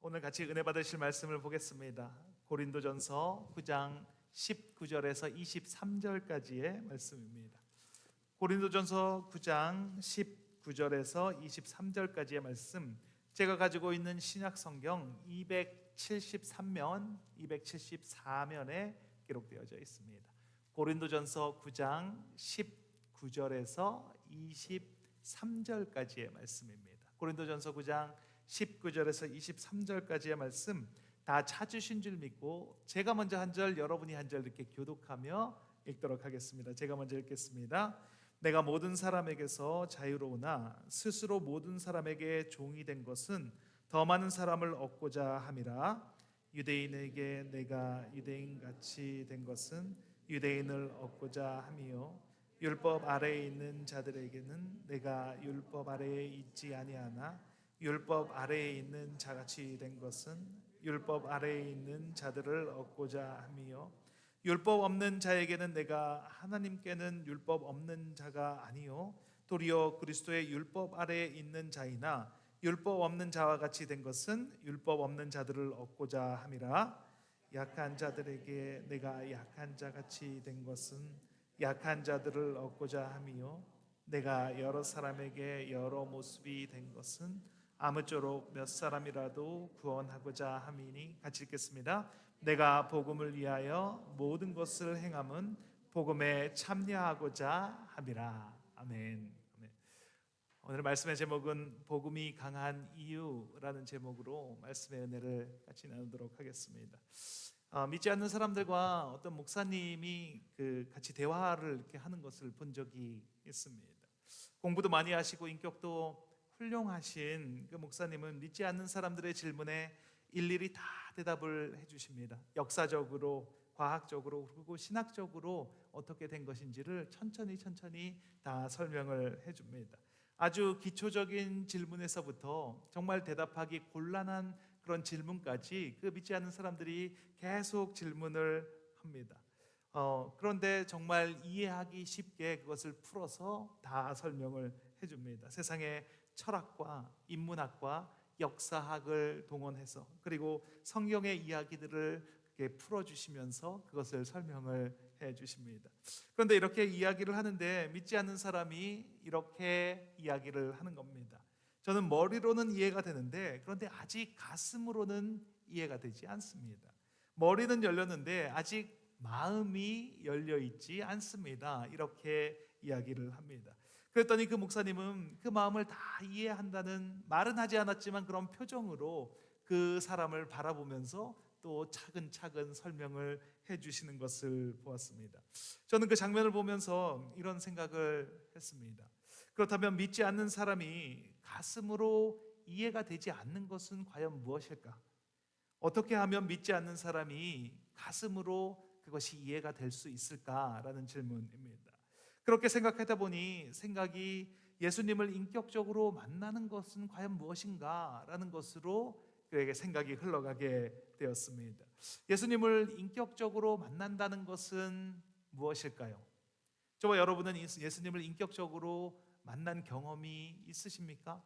오늘 같이 은혜 받으실 말씀을 보겠습니다. 고린도전서 9장 19절에서 23절까지의 말씀입니다. 고린도전서 9장 19절에서 23절까지의 말씀, 제가 가지고 있는 신약 성경 273면, 274면에 기록되어져 있습니다. 고린도전서 9장 19절에서 23절까지의 말씀입니다. 고린도전서 9장 19절에서 23절까지의 말씀 다 찾으신 줄 믿고 제가 먼저 한 절, 여러분이 한 절 이렇게 교독하며 읽도록 하겠습니다. 제가 먼저 읽겠습니다. 내가 모든 사람에게서 자유로우나 스스로 모든 사람에게 종이 된 것은 더 많은 사람을 얻고자 함이라. 유대인에게 내가 유대인같이 된 것은 유대인을 얻고자 함이요, 율법 아래에 있는 자들에게는 내가 율법 아래에 있지 아니하나 율법 아래에 있는 자같이 된 것은 율법 아래에 있는 자들을 얻고자 함이요, 율법 없는 자에게는 내가 하나님께는 율법 없는 자가 아니요 도리어 그리스도의 율법 아래에 있는 자이나 율법 없는 자와 같이 된 것은 율법 없는 자들을 얻고자 함이라. 약한 자들에게 내가 약한 자같이 된 것은 약한 자들을 얻고자 함이요, 내가 여러 사람에게 여러 모습이 된 것은 아무쪼록 몇 사람이라도 구원하고자 함이니. 같이 읽겠습니다. 내가 복음을 위하여 모든 것을 행함은 복음에 참여하고자 함이라. 아멘. 오늘 말씀의 제목은 복음이 강한 이유라는 제목으로 말씀의 은혜를 같이 나누도록 하겠습니다. 믿지 않는 사람들과 어떤 목사님이 같이 대화를 이렇게 하는 것을 본 적이 있습니다. 공부도 많이 하시고 인격도 훌륭하신 그 목사님은 믿지 않는 사람들의 질문에 일일이 다 대답을 해주십니다. 역사적으로, 과학적으로, 그리고 신학적으로 어떻게 된 것인지를 천천히 다 설명을 해줍니다. 아주 기초적인 질문에서부터 정말 대답하기 곤란한 그런 질문까지 그 믿지 않는 사람들이 계속 질문을 합니다. 그런데 정말 이해하기 쉽게 그것을 풀어서 다 설명을 해줍니다. 세상의 철학과 인문학과 역사학을 동원해서, 그리고 성경의 이야기들을 풀어주시면서 그것을 설명을 해주십니다. 그런데 이렇게 이야기를 하는데 믿지 않는 사람이 이렇게 이야기를 하는 겁니다. 저는 머리로는 이해가 되는데 그런데 아직 가슴으로는 이해가 되지 않습니다. 머리는 열렸는데 아직 마음이 열려 있지 않습니다. 이렇게 이야기를 합니다. 그랬더니 그 목사님은 그 마음을 다 이해한다는 말은 하지 않았지만 그런 표정으로 그 사람을 바라보면서 또 차근차근 설명을 해주시는 것을 보았습니다. 저는 그 장면을 보면서 이런 생각을 했습니다. 그렇다면 믿지 않는 사람이 가슴으로 이해가 되지 않는 것은 과연 무엇일까? 어떻게 하면 믿지 않는 사람이 가슴으로 그것이 이해가 될 수 있을까라는 질문입니다. 그렇게 생각하다 보니 생각이 예수님을 인격적으로 만나는 것은 과연 무엇인가 라는 것으로 그에게 생각이 흘러가게 되었습니다. 예수님을 인격적으로 만난다는 것은 무엇일까요? 저와 여러분은 예수님을 인격적으로 만난 경험이 있으십니까?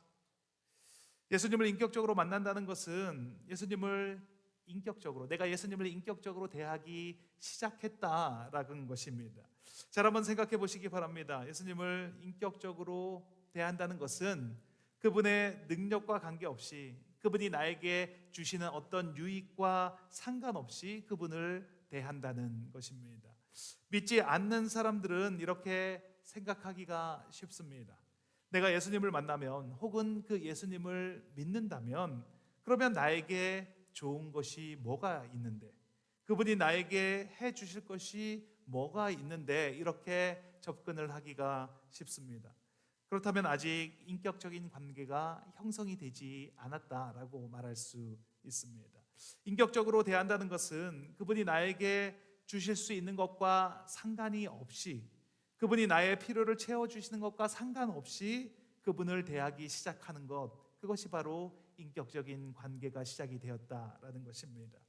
예수님을 인격적으로 만난다는 것은 내가 예수님을 인격적으로 대하기 시작했다라는 것입니다. 잘 한번 생각해 보시기 바랍니다. 예수님을 인격적으로 대한다는 것은 그분의 능력과 관계없이, 그분이 나에게 주시는 어떤 유익과 상관없이 그분을 대한다는 것입니다. 믿지 않는 사람들은 이렇게 생각하기가 쉽습니다. 내가 예수님을 만나면, 혹은 그 예수님을 믿는다면, 그러면 나에게 좋은 것이 뭐가 있는데, 그분이 나에게 해 주실 것이 뭐가 있는데, 이렇게 접근을 하기가 쉽습니다. 그렇다면 아직 인격적인 관계가 형성이 되지 않았다라고 말할 수 있습니다. 인격적으로 대한다는 것은 그분이 나에게 주실 수 있는 것과 상관이 없이, 그분이 나의 필요를 채워주시는 것과 상관없이 그분을 대하기 시작하는 것, 그것이 바로 인격적인 관계가 시작이 되었다라는 것입니다.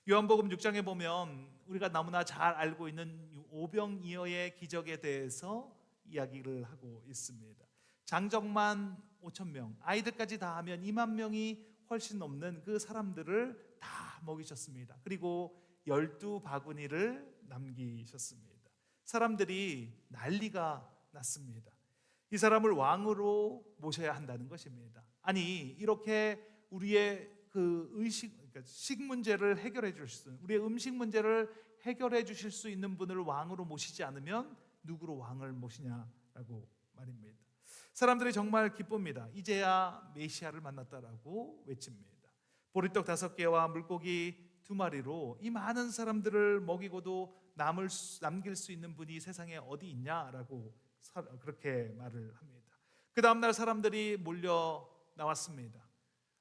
요한복음 6장에 보면 우리가 너무나 잘 알고 있는 오병이어의 기적에 대해서 이야기를 하고 있습니다. 장정만 5,000명, 아이들까지 다 하면 2만 명이 훨씬 넘는 그 사람들을 다 먹이셨습니다. 그리고 12바구니를 남기셨습니다. 사람들이 난리가 났습니다. 이 사람을 왕으로 모셔야 한다는 것입니다. 아니, 이렇게 우리의 그 그러니까 식 문제를 해결해 주실 수 있는, 우리의 음식 문제를 해결해 주실 수 있는 분을 왕으로 모시지 않으면 누구로 왕을 모시냐라고 말입니다. 사람들이 정말 기쁩니다. 이제야 메시아를 만났다라고 외칩니다. 보리떡 5개와 물고기 2마리로 이 많은 사람들을 먹이고도 남길 수 있는 분이 세상에 어디 있냐라고 그렇게 말을 합니다. 그 다음날 사람들이 몰려 나왔습니다.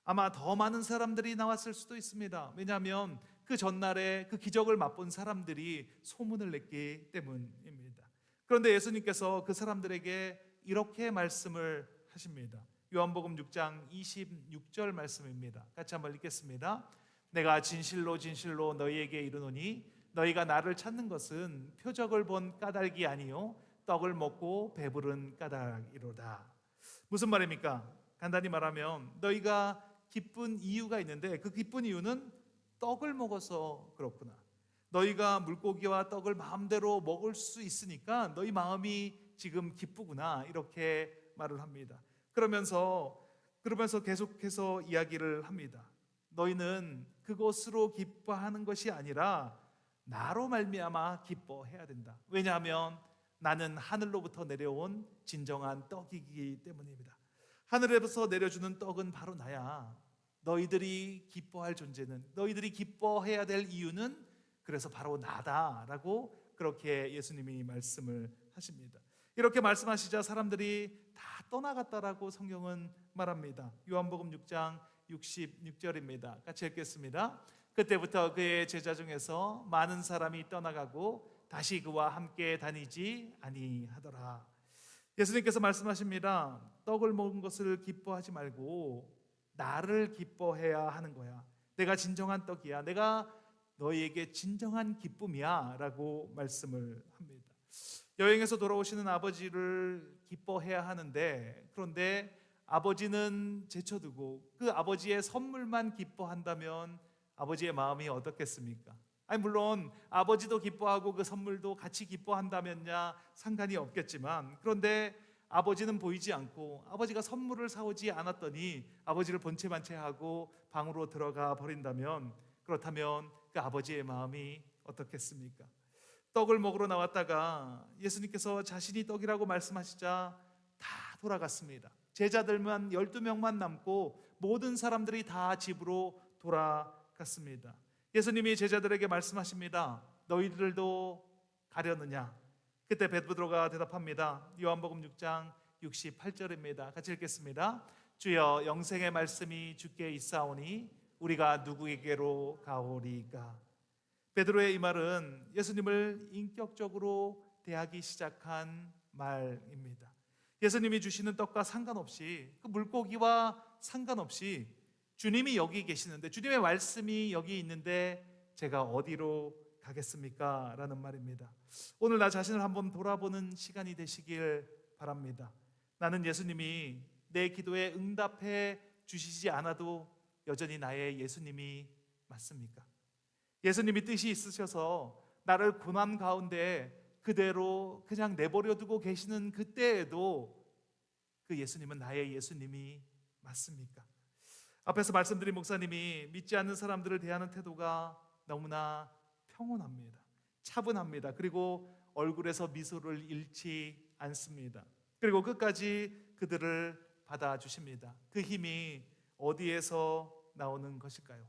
아마 더 많은 사람들이 나왔을 수도 있습니다. 왜냐하면 그 전날에 그 기적을 맛본 사람들이 소문을 냈기 때문입니다. 그런데 예수님께서 그 사람들에게 이렇게 말씀을 하십니다. 요한복음 6장 26절 말씀입니다. 같이 한번 읽겠습니다. 내가 진실로 진실로 너희에게 이르노니 너희가 나를 찾는 것은 표적을 본 까닭이 아니요 떡을 먹고 배부른 까닭이로다. 무슨 말입니까? 간단히 말하면 너희가 기쁜 이유가 있는데 그 기쁜 이유는 떡을 먹어서 그렇구나. 너희가 물고기와 떡을 마음대로 먹을 수 있으니까 너희 마음이 지금 기쁘구나. 이렇게 말을 합니다. 그러면서 계속해서 이야기를 합니다. 너희는 그것으로 기뻐하는 것이 아니라 나로 말미암아 기뻐해야 된다. 왜냐하면 나는 하늘로부터 내려온 진정한 떡이기 때문입니다. 하늘에서 내려주는 떡은 바로 나야. 너희들이 기뻐할 존재는, 너희들이 기뻐해야 될 이유는 그래서 바로 나다라고 그렇게 예수님이 말씀을 하십니다. 이렇게 말씀하시자 사람들이 다 떠나갔다라고 성경은 말합니다. 요한복음 6장 66절입니다. 같이 읽겠습니다. 그때부터 그의 제자 중에서 많은 사람이 떠나가고 다시 그와 함께 다니지 아니하더라. 예수님께서 말씀하십니다. 떡을 먹은 것을 기뻐하지 말고 나를 기뻐해야 하는 거야. 내가 진정한 떡이야. 내가 너희에게 진정한 기쁨이야 라고 말씀을 합니다. 여행에서 돌아오시는 아버지를 기뻐해야 하는데, 그런데 아버지는 제쳐두고 그 아버지의 선물만 기뻐한다면 아버지의 마음이 어떻겠습니까? 아니, 물론 아버지도 기뻐하고 그 선물도 같이 기뻐한다면야 상관이 없겠지만, 그런데 아버지는 보이지 않고 아버지가 선물을 사오지 않았더니 아버지를 본체만 채하고 방으로 들어가 버린다면, 그렇다면 그 아버지의 마음이 어떻겠습니까? 떡을 먹으러 나왔다가 예수님께서 자신이 떡이라고 말씀하시자 다 돌아갔습니다. 제자들만 12명만 남고 모든 사람들이 다 집으로 돌아갔습니다. 예수님이 제자들에게 말씀하십니다. 너희들도 가려느냐? 그때 베드로가 대답합니다. 요한복음 6장 68절입니다. 같이 읽겠습니다. 주여, 영생의 말씀이 주께 있사오니 우리가 누구에게로 가오리까? 베드로의 이 말은 예수님을 인격적으로 대하기 시작한 말입니다. 예수님이 주시는 떡과 상관없이, 그 물고기와 상관없이 주님이 여기 계시는데, 주님의 말씀이 여기 있는데 제가 어디로 가겠습니까? 라는 말입니다. 오늘 나 자신을 한번 돌아보는 시간이 되시길 바랍니다. 나는 예수님이 내 기도에 응답해 주시지 않아도 여전히 나의 예수님이 맞습니까? 예수님이 뜻이 있으셔서 나를 고난 가운데 그대로 그냥 내버려 두고 계시는 그때에도 그 예수님은 나의 예수님이 맞습니까? 앞에서 말씀드린 목사님이 믿지 않는 사람들을 대하는 태도가 너무나 평온합니다. 차분합니다. 그리고 얼굴에서 미소를 잃지 않습니다. 그리고 끝까지 그들을 받아주십니다. 그 힘이 어디에서 나오는 것일까요?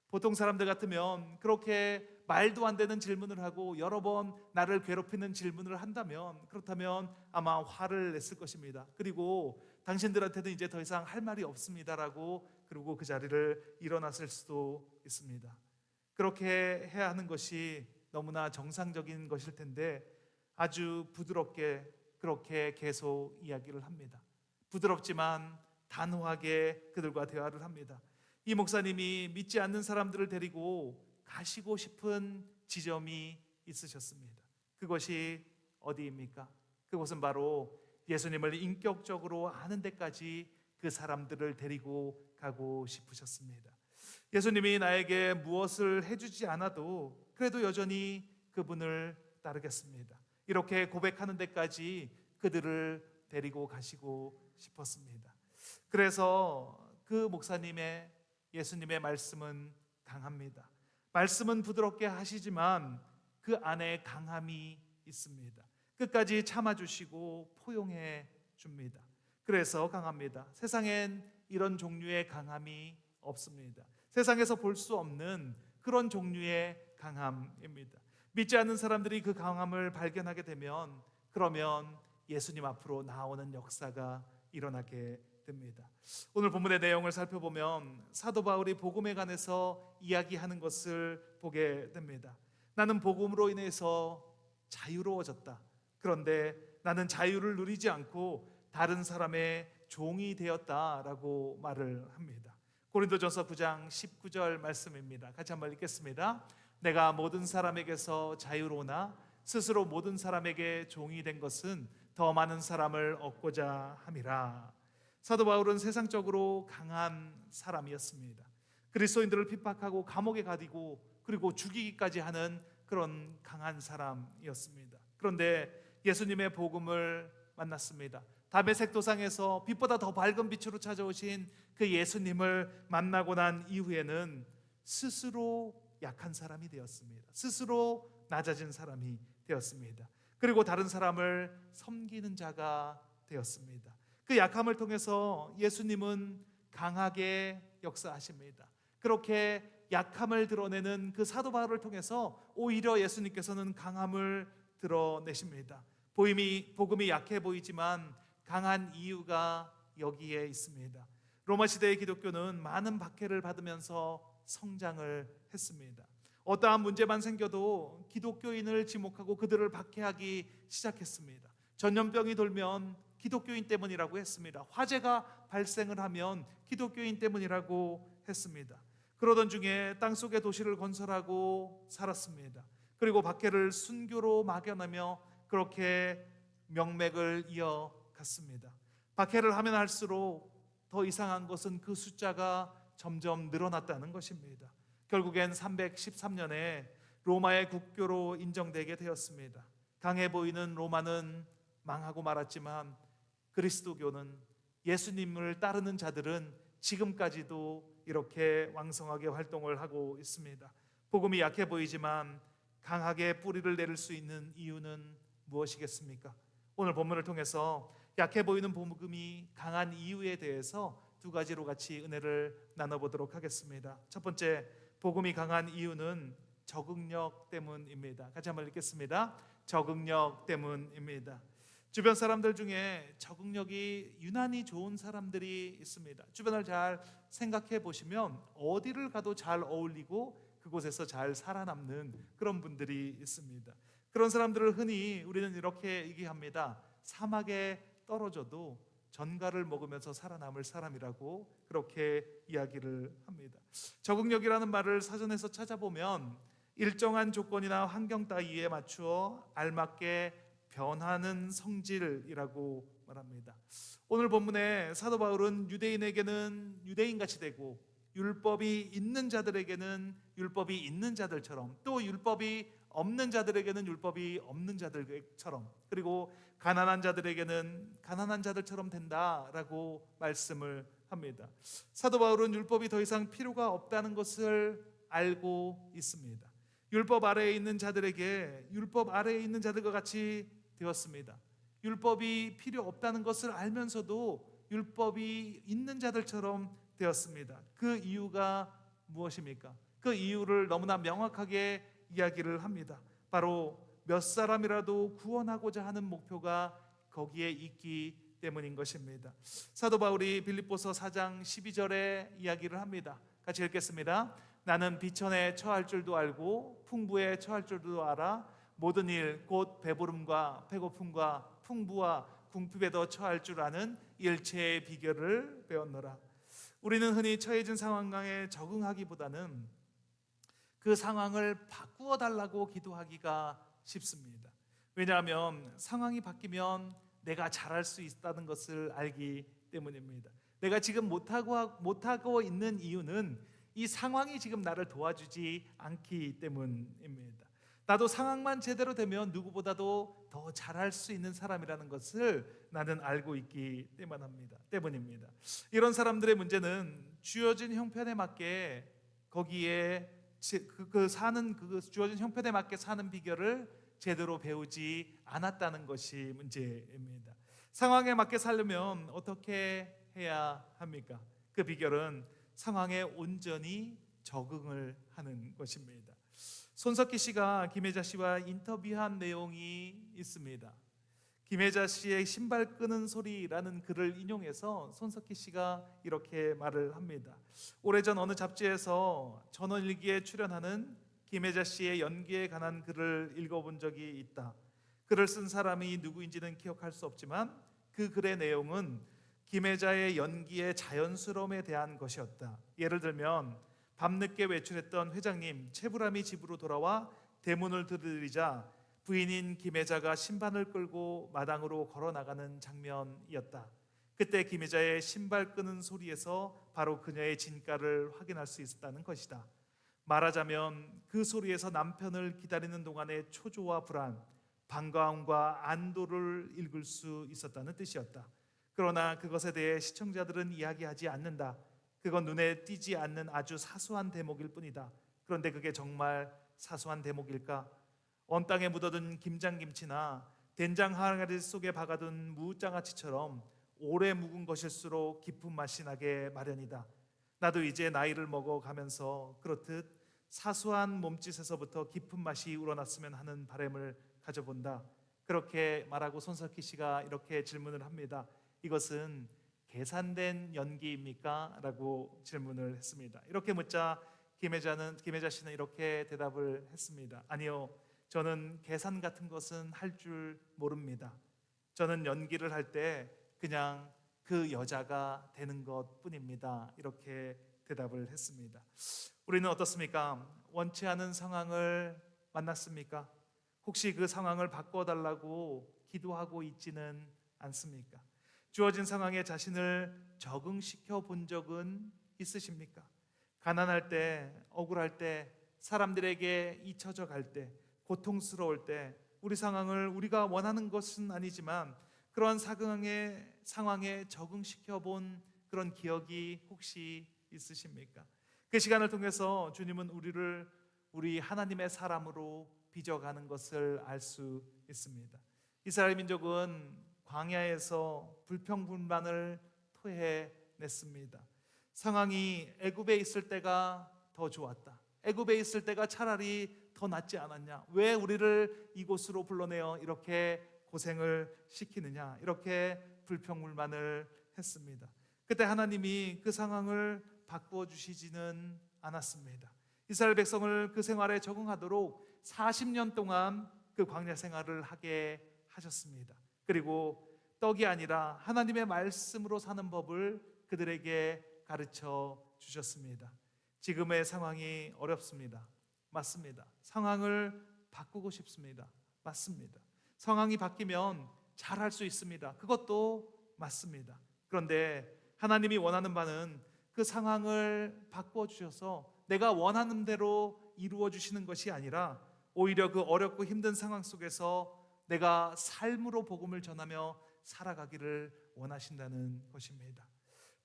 보통 사람들 같으면 그렇게 말도 안 되는 질문을 하고 여러 번 나를 괴롭히는 질문을 한다면, 그렇다면 아마 화를 냈을 것입니다. 그리고 당신들한테는 이제 더 이상 할 말이 없습니다라고, 그리고 그 자리를 일어났을 수도 있습니다. 그렇게 해야 하는 것이 너무나 정상적인 것일 텐데 아주 부드럽게 그렇게 계속 이야기를 합니다. 부드럽지만 단호하게 그들과 대화를 합니다. 이 목사님이 믿지 않는 사람들을 데리고 가시고 싶은 지점이 있으셨습니다. 그것이 어디입니까? 그것은 바로 예수님을 인격적으로 아는 데까지 그 사람들을 데리고 가고 싶으셨습니다. 예수님이 나에게 무엇을 해주지 않아도 그래도 여전히 그분을 따르겠습니다. 이렇게 고백하는 데까지 그들을 데리고 가시고 싶었습니다. 그래서 그 목사님의 예수님의 말씀은 강합니다. 말씀은 부드럽게 하시지만 그 안에 강함이 있습니다. 끝까지 참아주시고 포용해 줍니다. 그래서 강합니다. 세상엔 이런 종류의 강함이 없습니다. 세상에서 볼 수 없는 그런 종류의 강함입니다. 믿지 않는 사람들이 그 강함을 발견하게 되면 그러면 예수님 앞으로 나오는 역사가 일어나게 됩니다. 오늘 본문의 내용을 살펴보면 사도 바울이 복음에 관해서 이야기하는 것을 보게 됩니다. 나는 복음으로 인해서 자유로워졌다. 그런데 나는 자유를 누리지 않고 다른 사람의 종이 되었다라고 말을 합니다. 고린도전서 9장 19절 말씀입니다. 같이 한번 읽겠습니다. 내가 모든 사람에게서 자유로우나 스스로 모든 사람에게 종이 된 것은 더 많은 사람을 얻고자 함이라. 사도 바울은 세상적으로 강한 사람이었습니다. 그리스도인들을 핍박하고 감옥에 가두고 그리고 죽이기까지 하는 그런 강한 사람이었습니다. 그런데 예수님의 복음을 만났습니다. 다메섹 도상에서 빛보다 더 밝은 빛으로 찾아오신 그 예수님을 만나고 난 이후에는 스스로 약한 사람이 되었습니다. 스스로 낮아진 사람이 되었습니다. 그리고 다른 사람을 섬기는 자가 되었습니다. 그 약함을 통해서 예수님은 강하게 역사하십니다. 그렇게 약함을 드러내는 그 사도 바울을 통해서 오히려 예수님께서는 강함을 드러내십니다. 복음이 약해 보이지만 강한 이유가 여기에 있습니다. 로마 시대의 기독교는 많은 박해를 받으면서 성장을 했습니다. 어떠한 문제만 생겨도 기독교인을 지목하고 그들을 박해하기 시작했습니다. 전염병이 돌면 기독교인 때문이라고 했습니다. 화재가 발생을 하면 기독교인 때문이라고 했습니다. 그러던 중에 땅속에 도시를 건설하고 살았습니다. 그리고 박해를 순교로 막연하며 그렇게 명맥을 이어갔습니다. 박해를 하면 할수록 더 이상한 것은 그 숫자가 점점 늘어났다는 것입니다. 결국엔 313년에 로마의 국교로 인정되게 되었습니다. 강해 보이는 로마는 망하고 말았지만 그리스도교는, 예수님을 따르는 자들은 지금까지도 이렇게 왕성하게 활동을 하고 있습니다. 복음이 약해 보이지만 강하게 뿌리를 내릴 수 있는 이유는 무엇이겠습니까? 오늘 본문을 통해서 약해 보이는 복음이 강한 이유에 대해서 두 가지로 같이 은혜를 나눠보도록 하겠습니다. 첫 번째, 복음이 강한 이유는 적응력 때문입니다. 같이 한번 읽겠습니다. 적응력 때문입니다. 주변 사람들 중에 적응력이 유난히 좋은 사람들이 있습니다. 주변을 잘 생각해 보시면 어디를 가도 잘 어울리고 그곳에서 잘 살아남는 그런 분들이 있습니다. 그런 사람들을 흔히 우리는 이렇게 얘기합니다. 사막에 떨어져도 전갈을 먹으면서 살아남을 사람이라고 그렇게 이야기를 합니다. 적응력이라는 말을 사전에서 찾아보면 일정한 조건이나 환경 따위에 맞추어 알맞게 변하는 성질이라고 말합니다. 오늘 본문에 사도 바울은 유대인에게는 유대인같이 되고 율법이 있는 자들에게는 율법이 있는 자들처럼, 또 율법이 없는 자들에게는 율법이 없는 자들처럼, 그리고 가난한 자들에게는 가난한 자들처럼 된다라고 말씀을 합니다. 사도 바울은 율법이 더 이상 필요가 없다는 것을 알고 있습니다. 율법 아래에 있는 자들에게 율법 아래에 있는 자들과 같이 되었습니다. 율법이 필요 없다는 것을 알면서도 율법이 있는 자들처럼 되었습니다. 그 이유가 무엇입니까? 그 이유를 너무나 명확하게 이야기를 합니다. 바로 몇 사람이라도 구원하고자 하는 목표가 거기에 있기 때문인 것입니다. 사도 바울이 빌립보서 4장 12절에 이야기를 합니다. 같이 읽겠습니다. 나는 비천에 처할 줄도 알고 풍부에 처할 줄도 알아 모든 일 곧 배부름과 배고픔과 풍부와 궁핍에도 처할 줄 아는 일체의 비결을 배웠노라. 우리는 흔히 처해진 상황에 적응하기보다는 그 상황을 바꾸어 달라고 기도하기가 쉽습니다. 왜냐하면 상황이 바뀌면 내가 잘할 수 있다는 것을 알기 때문입니다. 내가 지금 못하고 있는 이유는 이 상황이 지금 나를 도와주지 않기 때문입니다. 나도 상황만 제대로 되면 누구보다도 더 잘할 수 있는 사람이라는 것을 나는 알고 있기 때문입니다. 이런 사람들의 문제는 주어진 형편에 맞게 거기에 주어진 형편에 맞게 사는 비결을 제대로 배우지 않았다는 것이 문제입니다. 상황에 맞게 살려면 어떻게 해야 합니까? 그 비결은 상황에 온전히 적응을 하는 것입니다. 손석희 씨가 김혜자 씨와 인터뷰한 내용이 있습니다. 김혜자 씨의 신발 끄는 소리라는 글을 인용해서 손석희 씨가 이렇게 말을 합니다. 오래전 어느 잡지에서 전원일기에 출연하는 김혜자 씨의 연기에 관한 글을 읽어본 적이 있다. 글을 쓴 사람이 누구인지는 기억할 수 없지만 그 글의 내용은 김혜자의 연기의 자연스러움에 대한 것이었다. 예를 들면 밤늦게 외출했던 회장님 최불암이 집으로 돌아와 대문을 두드리자 부인인 김혜자가 신발을 끌고 마당으로 걸어 나가는 장면이었다. 그때 김혜자의 신발 끄는 소리에서 바로 그녀의 진가를 확인할 수 있었다는 것이다. 말하자면 그 소리에서 남편을 기다리는 동안의 초조와 불안, 반가움과 안도를 읽을 수 있었다는 뜻이었다. 그러나 그것에 대해 시청자들은 이야기하지 않는다. 그건 눈에 띄지 않는 아주 사소한 대목일 뿐이다. 그런데 그게 정말 사소한 대목일까? 언 땅에 묻어둔 김장김치나 된장 항아리 속에 박아둔 무장아찌처럼 오래 묵은 것일수록 깊은 맛이 나게 마련이다. 나도 이제 나이를 먹어가면서 그렇듯 사소한 몸짓에서부터 깊은 맛이 우러났으면 하는 바람을 가져본다. 그렇게 말하고 손석희 씨가 이렇게 질문을 합니다. 이것은 계산된 연기입니까? 라고 질문을 했습니다. 이렇게 묻자 김혜자 씨는 이렇게 대답을 했습니다. 아니요, 저는 계산 같은 것은 할 줄 모릅니다. 저는 연기를 할 때 그냥 그 여자가 되는 것뿐입니다. 이렇게 대답을 했습니다. 우리는 어떻습니까? 원치 않은 상황을 만났습니까? 혹시 그 상황을 바꿔달라고 기도하고 있지는 않습니까? 주어진 상황에 자신을 적응시켜 본 적은 있으십니까? 가난할 때, 억울할 때, 사람들에게 잊혀져 갈 때, 고통스러울 때 우리 상황을 우리가 원하는 것은 아니지만 그러한 상황에 적응시켜 본 그런 기억이 혹시 있으십니까? 그 시간을 통해서 주님은 우리 하나님의 사람으로 빚어가는 것을 알 수 있습니다. 이스라엘 민족은 광야에서 불평불만을 토해냈습니다. 상황이 애굽에 있을 때가 더 좋았다. 애굽에 있을 때가 차라리 더 낫지 않았냐? 왜 우리를 이곳으로 불러내어 이렇게 고생을 시키느냐? 이렇게 불평불만을 했습니다. 그때 하나님이 그 상황을 바꾸어 주시지는 않았습니다. 이스라엘 백성을 그 생활에 적응하도록 40년 동안 그 광야 생활을 하게 하셨습니다. 그리고 떡이 아니라 하나님의 말씀으로 사는 법을 그들에게 가르쳐 주셨습니다. 지금의 상황이 어렵습니다. 맞습니다. 상황을 바꾸고 싶습니다. 맞습니다. 상황이 바뀌면 잘할 수 있습니다. 그것도 맞습니다. 그런데 하나님이 원하는 바는 그 상황을 바꾸어 주셔서 내가 원하는 대로 이루어 주시는 것이 아니라 오히려 그 어렵고 힘든 상황 속에서 내가 삶으로 복음을 전하며 살아가기를 원하신다는 것입니다.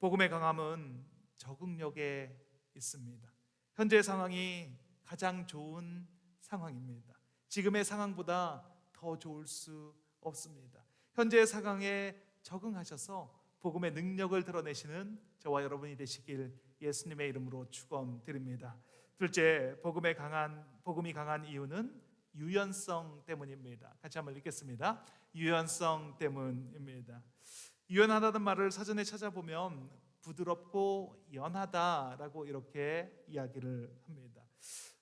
복음의 강함은 적응력에 있습니다. 현재 상황이 가장 좋은 상황입니다. 지금의 상황보다 더 좋을 수 없습니다. 현재의 상황에 적응하셔서 복음의 능력을 드러내시는 저와 여러분이 되시길 예수님의 이름으로 축원드립니다. 둘째, 복음이 강한 이유는 유연성 때문입니다. 같이 한번 읽겠습니다. 유연성 때문입니다. 유연하다는 말을 사전에 찾아보면 부드럽고 연하다라고 이렇게 이야기를 합니다.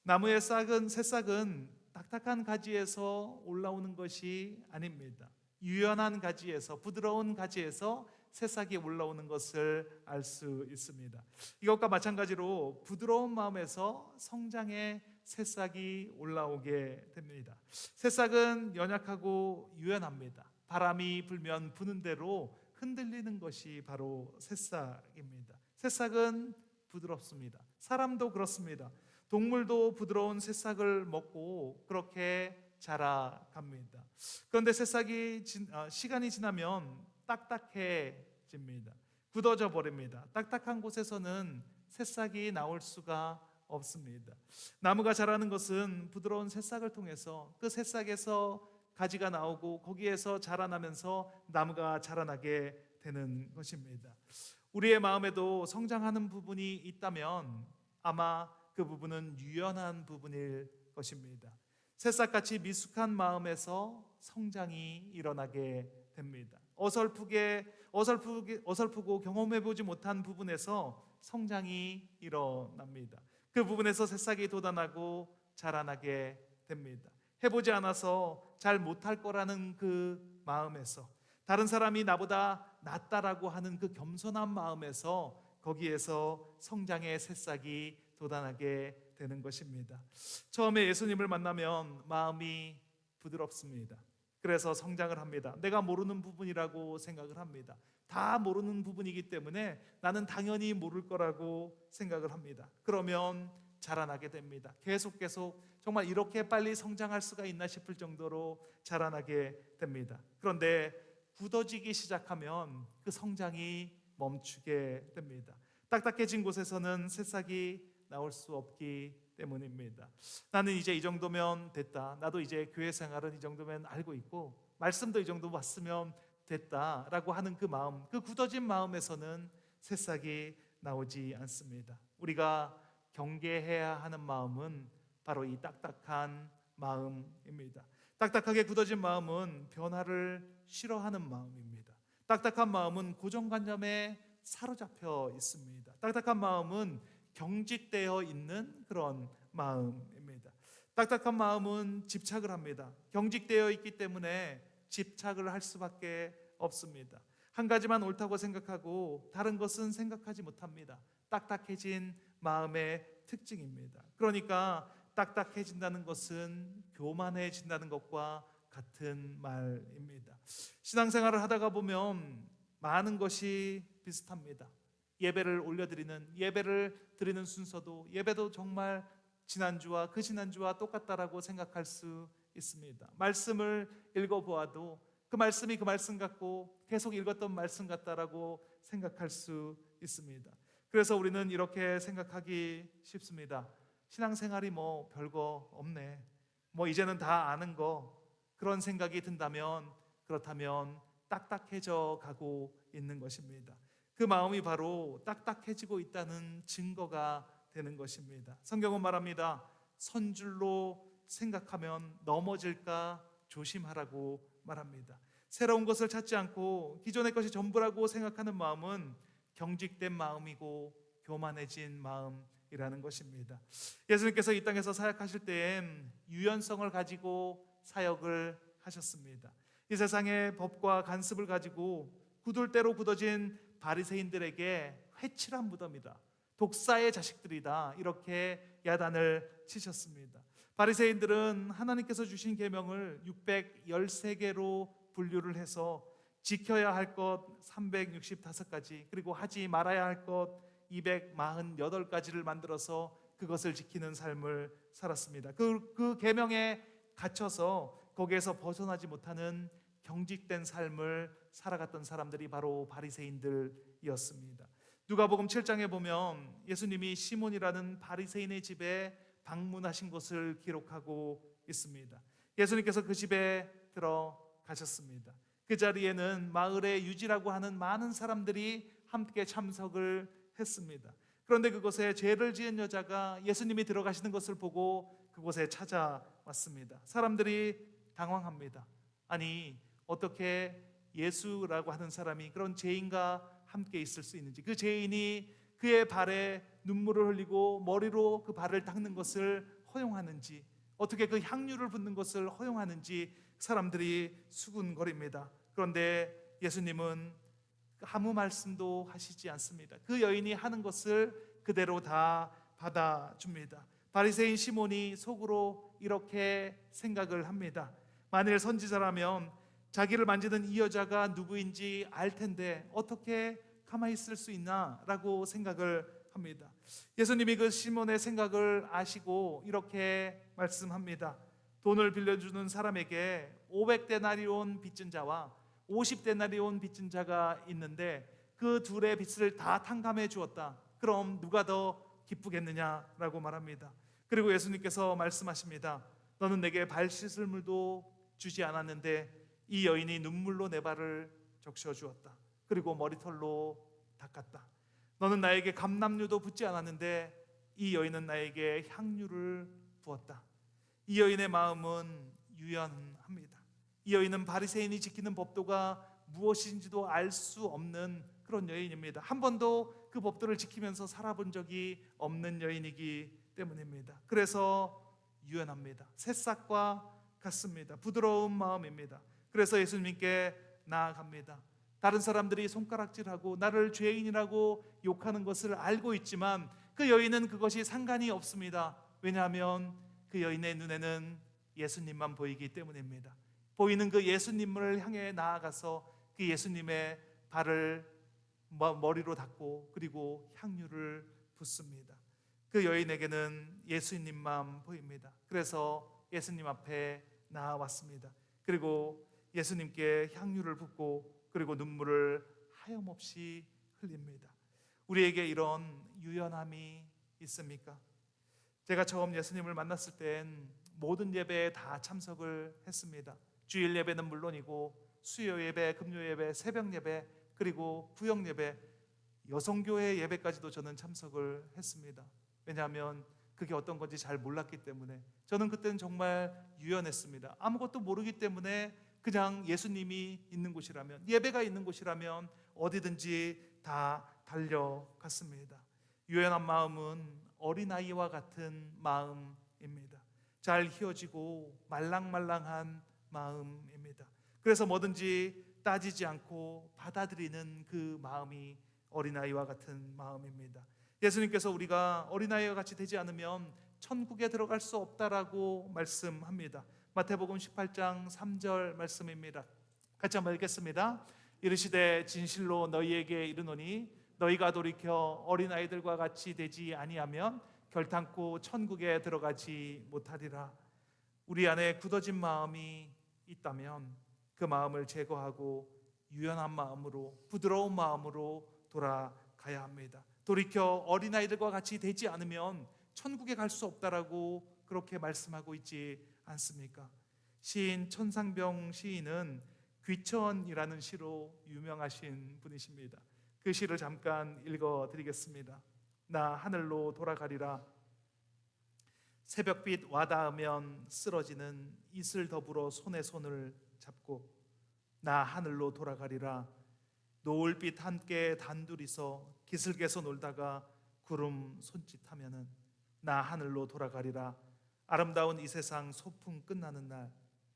나무의 새싹은 딱딱한 가지에서 올라오는 것이 아닙니다. 유연한 가지에서, 부드러운 가지에서 새싹이 올라오는 것을 알 수 있습니다. 이것과 마찬가지로 부드러운 마음에서 성장의 새싹이 올라오게 됩니다. 새싹은 연약하고 유연합니다. 바람이 불면 부는 대로 흔들리는 것이 바로 새싹입니다. 새싹은 부드럽습니다. 사람도 그렇습니다. 동물도 부드러운 새싹을 먹고 그렇게 자라갑니다. 그런데 시간이 지나면 딱딱해집니다. 굳어져 버립니다. 딱딱한 곳에서는 새싹이 나올 수가 없습니다. 나무가 자라는 것은 부드러운 새싹을 통해서 그 새싹에서 가지가 나오고 거기에서 자라나면서 나무가 자라나게 되는 것입니다. 우리의 마음에도 성장하는 부분이 있다면 아마 그 부분은 유연한 부분일 것입니다. 새싹같이 미숙한 마음에서 성장이 일어나게 됩니다. 어설프고 경험해보지 못한 부분에서 성장이 일어납니다. 그 부분에서 새싹이 돋아나고 자라나게 됩니다. 해보지 않아서 잘 못할 거라는 그 마음에서, 다른 사람이 나보다 낫다라고 하는 그 겸손한 마음에서 거기에서 성장의 새싹이 돋아나게 되는 것입니다. 처음에 예수님을 만나면 마음이 부드럽습니다. 그래서 성장을 합니다. 내가 모르는 부분이라고 생각을 합니다. 다 모르는 부분이기 때문에 나는 당연히 모를 거라고 생각을 합니다. 그러면 자라나게 됩니다. 계속 정말 이렇게 빨리 성장할 수가 있나 싶을 정도로 자라나게 됩니다. 그런데 굳어지기 시작하면 그 성장이 멈추게 됩니다. 딱딱해진 곳에서는 새싹이 나올 수 없기 때문입니다. 나는 이제 이 정도면 됐다. 나도 이제 교회 생활은 이 정도면 알고 있고 말씀도 이 정도 왔으면 됐다라고 하는 그 마음, 그 굳어진 마음에서는 새싹이 나오지 않습니다. 우리가 경계해야 하는 마음은 바로 이 딱딱한 마음입니다. 딱딱하게 굳어진 마음은 변화를 싫어하는 마음입니다. 딱딱한 마음은 고정관념에 사로잡혀 있습니다. 딱딱한 마음은 경직되어 있는 그런 마음입니다. 딱딱한 마음은 집착을 합니다. 경직되어 있기 때문에 집착을 할 수밖에 없습니다. 한 가지만 옳다고 생각하고 다른 것은 생각하지 못합니다. 딱딱해진 마음의 특징입니다. 그러니까 딱딱해진다는 것은 교만해진다는 것과 같은 말입니다. 신앙생활을 하다가 보면 많은 것이 비슷합니다. 예배를 드리는 순서도, 예배도 정말 지난주와 그 지난주와 똑같다라고 생각할 수 있습니다. 말씀을 읽어보아도 그 말씀이 그 말씀 같고 계속 읽었던 말씀 같다라고 생각할 수 있습니다. 그래서 우리는 이렇게 생각하기 쉽습니다. 신앙생활이 뭐 별거 없네, 뭐 이제는 다 아는 거, 그런 생각이 든다면 그렇다면 딱딱해져 가고 있는 것입니다. 그 마음이 바로 딱딱해지고 있다는 증거가 되는 것입니다. 성경은 말합니다. 선줄로 생각하면 넘어질까 조심하라고 말합니다. 새로운 것을 찾지 않고 기존의 것이 전부라고 생각하는 마음은 경직된 마음이고 교만해진 마음이라는 것입니다. 예수님께서 이 땅에서 사역하실 때엔 유연성을 가지고 사역을 하셨습니다. 이 세상의 법과 간습을 가지고 굳을 대로 굳어진 바리새인들에게 회칠한 무덤이다, 독사의 자식들이다, 이렇게 야단을 치셨습니다. 바리새인들은 하나님께서 주신 계명을 613개로 분류를 해서 지켜야 할 것 365가지, 그리고 하지 말아야 할 것 248가지를 만들어서 그것을 지키는 삶을 살았습니다. 그 계명에 갇혀서 거기에서 벗어나지 못하는 경직된 삶을 살아갔던 사람들이 바로 바리새인들이었습니다. 누가복음 7장에 보면 예수님이 시몬이라는 바리새인의 집에 방문하신 것을 기록하고 있습니다. 예수님께서 그 집에 들어가셨습니다. 그 자리에는 마을의 유지라고 하는 많은 사람들이 함께 참석을 했습니다. 그런데 그곳에 죄를 지은 여자가 예수님이 들어가시는 것을 보고 그곳에 찾아왔습니다. 사람들이 당황합니다. 아니, 어떻게 예수라고 하는 사람이 그런 죄인과 함께 있을 수 있는지, 그 죄인이 그의 발에 눈물을 흘리고 머리로 그 발을 닦는 것을 허용하는지, 어떻게 그 향유를 붓는 것을 허용하는지 사람들이 수군거립니다. 그런데 예수님은 아무 말씀도 하시지 않습니다. 그 여인이 하는 것을 그대로 다 받아줍니다. 바리새인 시몬이 속으로 이렇게 생각을 합니다. 만일 선지자라면 자기를 만지는 이 여자가 누구인지 알 텐데 어떻게 가만히 있을 수 있나라고 생각을 합니다. 예수님이 그 시몬의 생각을 아시고 이렇게 말씀합니다. 돈을 빌려주는 사람에게 500데나리온 빚진 자와 50데나리온 빚진 자가 있는데 그 둘의 빚을 다 탕감해 주었다. 그럼 누가 더 기쁘겠느냐라고 말합니다. 그리고 예수님께서 말씀하십니다. 너는 내게 발 씻을 물도 주지 않았는데 이 여인이 눈물로 내 발을 적셔 주었다. 그리고 머리털로 닦았다. 너는 나에게 감람류도 붓지 않았는데 이 여인은 나에게 향유를 부었다. 이 여인의 마음은 유연합니다. 이 여인은 바리새인이 지키는 법도가 무엇인지도 알 수 없는 그런 여인입니다. 한 번도 그 법도를 지키면서 살아본 적이 없는 여인이기 때문입니다. 그래서 유연합니다. 새싹과 같습니다. 부드러운 마음입니다. 그래서 예수님께 나아갑니다. 다른 사람들이 손가락질하고 나를 죄인이라고 욕하는 것을 알고 있지만 그 여인은 그것이 상관이 없습니다. 왜냐하면 그 여인의 눈에는 예수님만 보이기 때문입니다. 보이는 그 예수님을 향해 나아가서 그 예수님의 발을 머리로 닦고 그리고 향유를 붓습니다. 그 여인에게는 예수님만 보입니다. 그래서 예수님 앞에 나아왔습니다. 그리고 예수님께 향유를 붓고 그리고 눈물을 하염없이 흘립니다. 우리에게 이런 유연함이 있습니까? 제가 처음 예수님을 만났을 땐 모든 예배에 다 참석을 했습니다. 주일 예배는 물론이고 수요 예배, 금요 예배, 새벽 예배, 그리고 구역 예배, 여성교회 예배까지도 저는 참석을 했습니다. 왜냐하면 그게 어떤 건지 잘 몰랐기 때문에. 저는 그때는 정말 유연했습니다. 아무것도 모르기 때문에 그냥 예수님이 있는 곳이라면, 예배가 있는 곳이라면 어디든지 다 달려갔습니다. 유연한 마음은 어린아이와 같은 마음입니다. 잘 휘어지고 말랑말랑한 마음입니다. 그래서 뭐든지 따지지 않고 받아들이는 그 마음이 어린아이와 같은 마음입니다. 예수님께서 우리가 어린아이와 같이 되지 않으면 천국에 들어갈 수 없다라고 말씀합니다. 마태복음 18장 3절 말씀입니다. 같이 한번 읽겠습니다. 이르시되 진실로 너희에게 이르노니 너희가 돌이켜 어린아이들과 같이 되지 아니하면 결탄코 천국에 들어가지 못하리라. 우리 안에 굳어진 마음이 있다면 그 마음을 제거하고 유연한 마음으로, 부드러운 마음으로 돌아가야 합니다. 돌이켜 어린아이들과 같이 되지 않으면 천국에 갈 수 없다라고 그렇게 말씀하고 있지 않습니까? 시인 천상병 시인은 귀천이라는 시로 유명하신 분이십니다. 그 시를 잠깐 읽어드리겠습니다. 나 하늘로 돌아가리라. 새벽빛 와닿으면 쓰러지는 이슬 더불어 손에 손을 잡고 나 하늘로 돌아가리라. 노을빛 함께 단둘이서 기슭에서 놀다가 구름 손짓하면은 나 하늘로 돌아가리라. 아름다운 이 세상 소풍 끝나는 날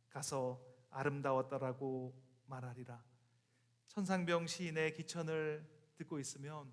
가서 아름다웠다라고 말하리라. 천상병 시인의 기천을 듣고 있으면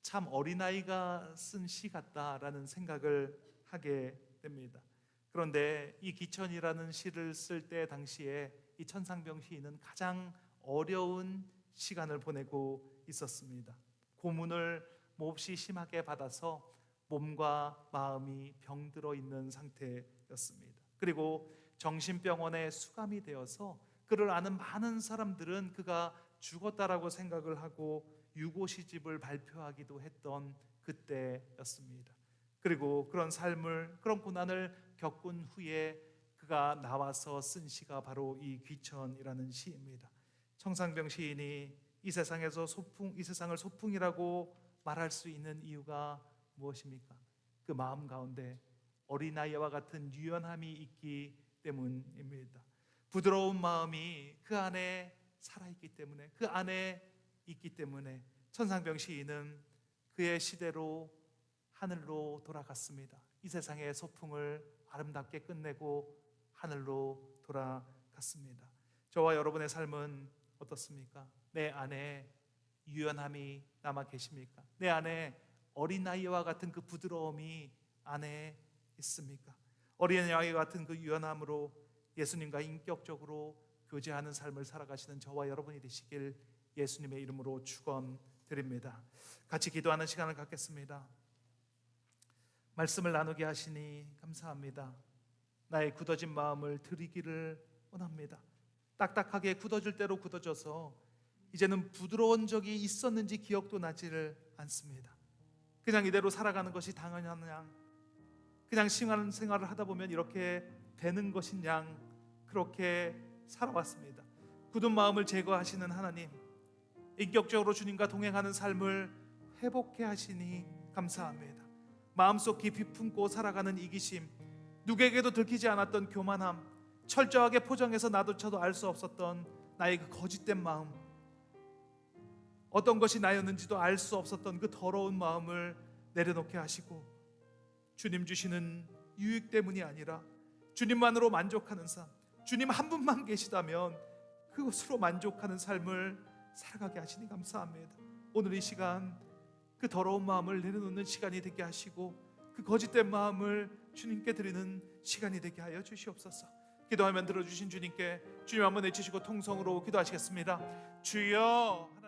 참 어린아이가 쓴 시 같다라는 생각을 하게 됩니다. 그런데 이 기천이라는 시를 쓸 때 당시에 이 천상병 시인은 가장 어려운 시간을 보내고 있었습니다. 고문을 몹시 심하게 받아서 몸과 마음이 병들어 있는 상태였습니다. 그리고 정신병원에 수감이 되어서 그를 아는 많은 사람들은 그가 죽었다라고 생각을 하고 유고시집을 발표하기도 했던 그때였습니다. 그리고 그런 삶을, 그런 고난을 겪은 후에 그가 나와서 쓴 시가 바로 이 귀천이라는 시입니다. 천상병 시인이 이 세상을 소풍이라고 말할 수 있는 이유가 무엇입니까? 그 마음 가운데 어린아이와 같은 유연함이 있기 때문입니다. 부드러운 마음이 그 안에 살아있기 때문에, 그 안에 있기 때문에 천상병 시인은 그의 시대로 하늘로 돌아갔습니다. 이 세상의 소풍을 아름답게 끝내고 하늘로 돌아갔습니다. 저와 여러분의 삶은 어떻습니까? 내 안에 유연함이 남아 계십니까? 내 안에 어린아이와 같은 그 부드러움이 안에 있습니까? 어린아이와 같은 그 유연함으로 예수님과 인격적으로 교제하는 삶을 살아가시는 저와 여러분이 되시길 예수님의 이름으로 축원드립니다. 같이 기도하는 시간을 갖겠습니다. 말씀을 나누게 하시니 감사합니다. 나의 굳어진 마음을 드리기를 원합니다. 딱딱하게 굳어질 대로 굳어져서 이제는 부드러운 적이 있었는지 기억도 나지를 않습니다. 그냥 이대로 살아가는 것이 당연한 양, 그냥 생활을 하다 보면 이렇게 되는 것인 양, 그렇게 살아왔습니다. 굳은 마음을 제거하시는 하나님, 인격적으로 주님과 동행하는 삶을 회복해 하시니 감사합니다. 마음속 깊이 품고 살아가는 이기심, 누구에게도 들키지 않았던 교만함, 철저하게 포장해서 나조차도 알 수 없었던 나의 그 거짓된 마음, 어떤 것이 나였는지도 알 수 없었던 그 더러운 마음을 내려놓게 하시고 주님 주시는 유익 때문이 아니라 주님만으로 만족하는 삶, 주님 한 분만 계시다면 그것으로 만족하는 삶을 살아가게 하시니 감사합니다. 오늘 이 시간 그 더러운 마음을 내려놓는 시간이 되게 하시고 그 거짓된 마음을 주님께 드리는 시간이 되게 하여 주시옵소서. 기도하면 들어주신 주님께 주님 한번 외치시고 통성으로 기도하시겠습니다. 주여.